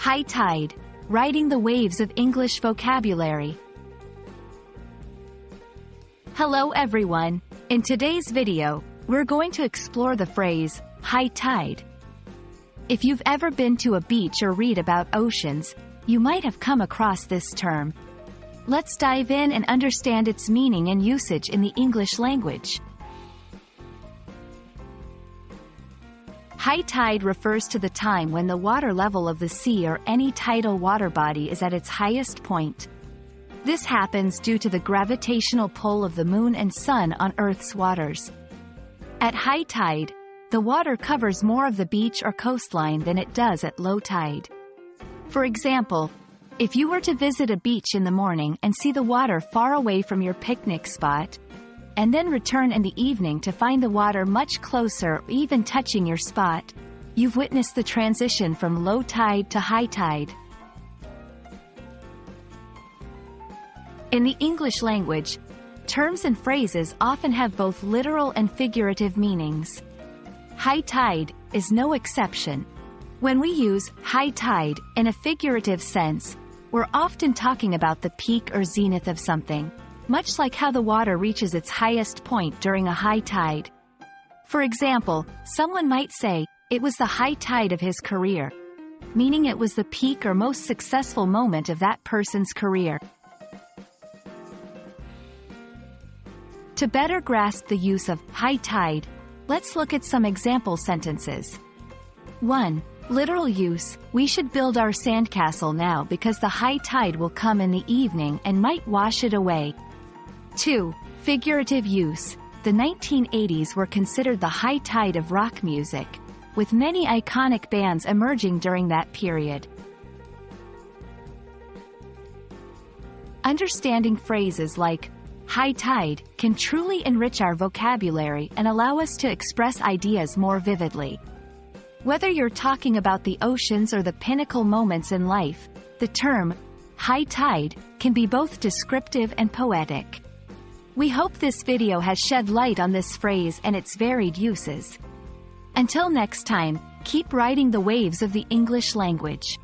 High tide, riding the waves of English vocabulary. Hello everyone. In today's video, we're going to explore the phrase, high tide. If you've ever been to a beach or read about oceans, you might have come across this term. Let's dive in and understand its meaning and usage in the English language. High tide refers to the time when the water level of the sea or any tidal water body is at its highest point. This happens due to the gravitational pull of the moon and sun on Earth's waters. At high tide, the water covers more of the beach or coastline than it does at low tide. For example, if you were to visit a beach in the morning and see the water far away from your picnic spot, and then return in the evening to find the water much closer or even touching your spot, you've witnessed the transition from low tide to high tide. In the English language, terms and phrases often have both literal and figurative meanings. High tide is no exception. When we use high tide in a figurative sense, we're often talking about the peak or zenith of something, much like how the water reaches its highest point during a high tide. For example, someone might say, it was the high tide of his career, meaning it was the peak or most successful moment of that person's career. To better grasp the use of high tide, let's look at some example sentences. 1. Literal use: we should build our sandcastle now because the high tide will come in the evening and might wash it away. 2. Figurative use: the 1980s were considered the high tide of rock music, with many iconic bands emerging during that period. Understanding phrases like high tide can truly enrich our vocabulary and allow us to express ideas more vividly. Whether you're talking about the oceans or the pinnacle moments in life, the term high tide can be both descriptive and poetic. We hope this video has shed light on this phrase and its varied uses. Until next time, keep riding the waves of the English language.